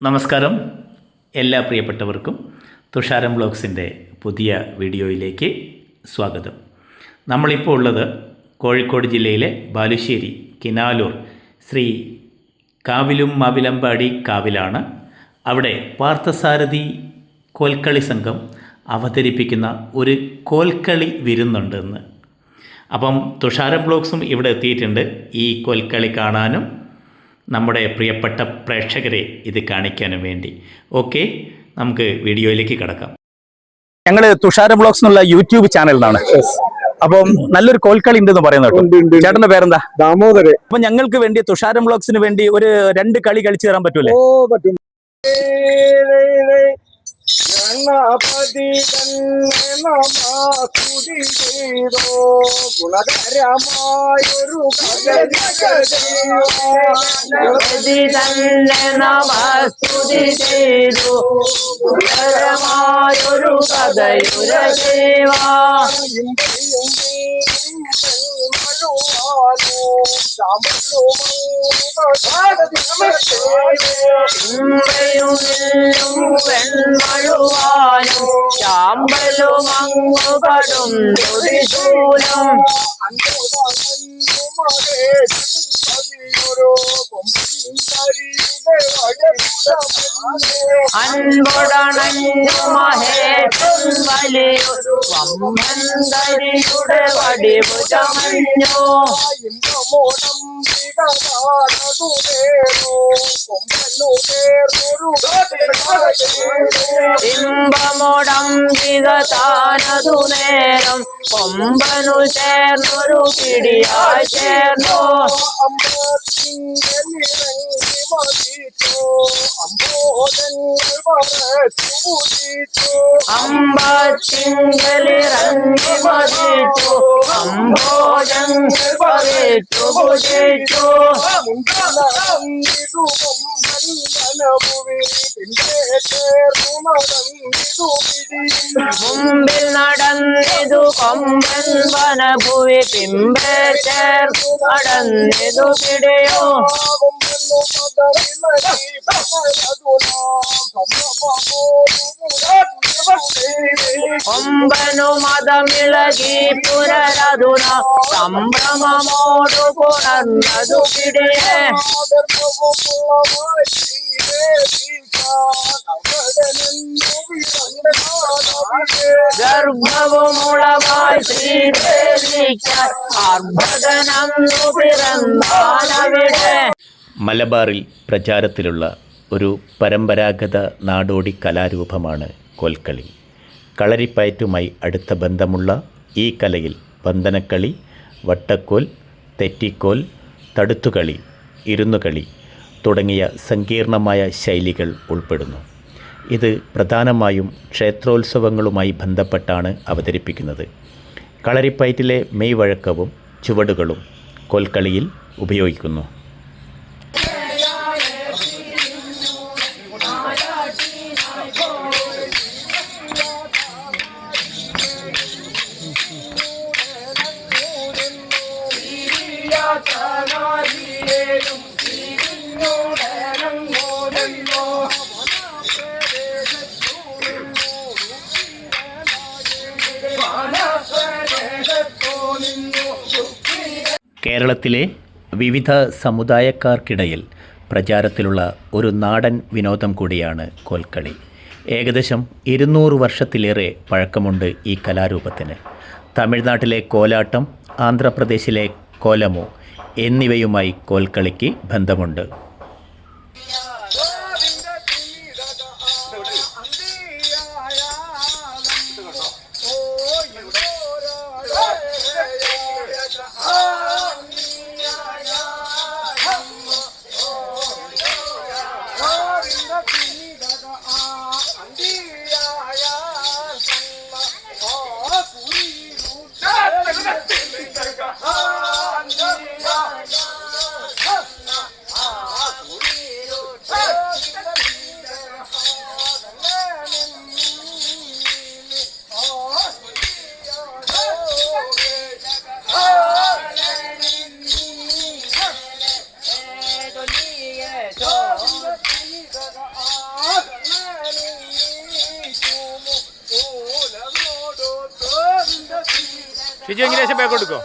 നമസ്കാരം എല്ലാ പ്രിയപ്പെട്ടവർക്കും തുഷാരം വ്ലോഗ്സിൻ്റെ പുതിയ വീഡിയോയിലേക്ക് സ്വാഗതം. നമ്മളിപ്പോൾ ഉള്ളത് കോഴിക്കോട് ജില്ലയിലെ ബാലുശ്ശേരി കിനാലൂർ ശ്രീ കാവിലും മാവിലമ്പാടി കാവിലാണ്. അവിടെ പാർത്ഥസാരഥി കോൽക്കളി സംഘം അവതരിപ്പിക്കുന്ന ഒരു കോൽക്കളി വിരുന്നുണ്ടെന്ന്. അപ്പം തുഷാരം വ്ലോഗ്സും ഇവിടെ എത്തിയിട്ടുണ്ട് ഈ കോൽക്കളി കാണാനും നമ്മുടെ പ്രിയപ്പെട്ട പ്രേക്ഷകരെ ഇത് കാണിക്കാനും വേണ്ടി. ഓക്കെ, നമുക്ക് വീഡിയോയിലേക്ക് കിടക്കാം. ഞങ്ങൾ തുഷാരം വ്ലോഗ്സ് എന്നുള്ള യൂട്യൂബ് ചാനലിലാണ്. അപ്പം നല്ലൊരു കോൽക്കളി ഉണ്ടെന്ന് പറയുന്നത്. ചേട്ടന്റെ പേരെന്താ? ദാമോദരൻ. അപ്പൊ ഞങ്ങൾക്ക് വേണ്ടി തുഷാരം വ്ലോഗ്സിന് വേണ്ടി ഒരു 2 കളി കളിച്ചു തരാൻ പറ്റൂലേ? ഓ പറ്റും. ഗണപതി സ്തുതി ചെയ്തോ ഗുണകരമായൊരു സ്തുതി ചെയ്തു ഗുണകരമായൊരു കഥയുരദേവാ വെൺമഴുവാനും ചാമ്പലുമങ്ങുകടും തുടിശൂലം അൻപൊടണഞ്ഞു മഹേശൻ വലിയൊരു വമ്മന്തരിയുടെ വടിഭുജമഞ്ഞു ഇമ്പമോടംബിക താനതു നേരം കൊമ്പനു ചേർന്നൊരു പിടിയായി ചേർന്നു അമ്പത്തിങ്കലിറങ്ങി മതിച്ചു അംബോജങ്ങൾ പതിച്ചു ഭുജിച്ചു മുമ്പിൽ നടന്നിതു കൊമ്പൻ വനഭുവി പിമ്പെ ചേർന്നു നടന്നിതു പിടിയോ കൊമ്പനു മതമിളകി പുനരതുന സംഭ്രമമോടു പുണർന്നതു പിടിയേ ഗർഭവുമുളവായി ശ്രീദേവിക്കാൻ അർഭകനന്നു പിറന്നാലവിടെ. മലബാറിൽ പ്രചാരത്തിലുള്ള ഒരു പരമ്പരാഗത നാടോടി കലാരൂപമാണ് കോൽക്കളി. കളരിപ്പയറ്റുമായി അടുത്ത ബന്ധമുള്ള ഈ കലയിൽ ബന്ധനക്കളി, വട്ടക്കോൽ, തെറ്റിക്കോൽ, തടുത്തുകളി, ഇരുന്നുകളി തുടങ്ങിയ സങ്കീർണമായ ശൈലികൾ ഉൾപ്പെടുന്നു. ഇത് പ്രധാനമായും ക്ഷേത്രോത്സവങ്ങളുമായി ബന്ധപ്പെട്ടാണ് അവതരിപ്പിക്കുന്നത്. കളരിപ്പയറ്റിലെ മെയ് വഴക്കവും ചുവടുകളും കോൽക്കളിയിൽ ഉപയോഗിക്കുന്നു. കേരളത്തിലെ വിവിധ സമുദായക്കാർക്കിടയിൽ പ്രചാരത്തിലുള്ള ഒരു നാടൻ വിനോദം കൂടിയാണ് കോൽക്കളി. ഏകദേശം 200 വർഷത്തിലേറെ പഴക്കമുണ്ട് ഈ കലാരൂപത്തിന്. തമിഴ്നാട്ടിലെ കോലാട്ടം, ആന്ധ്രാപ്രദേശിലെ കോലമോ എന്നിവയുമായി കോൽക്കളിക്ക് ബന്ധമുണ്ട്. ഷിജു എങ്കിലും ബാക്ക് കൊടുക്കോ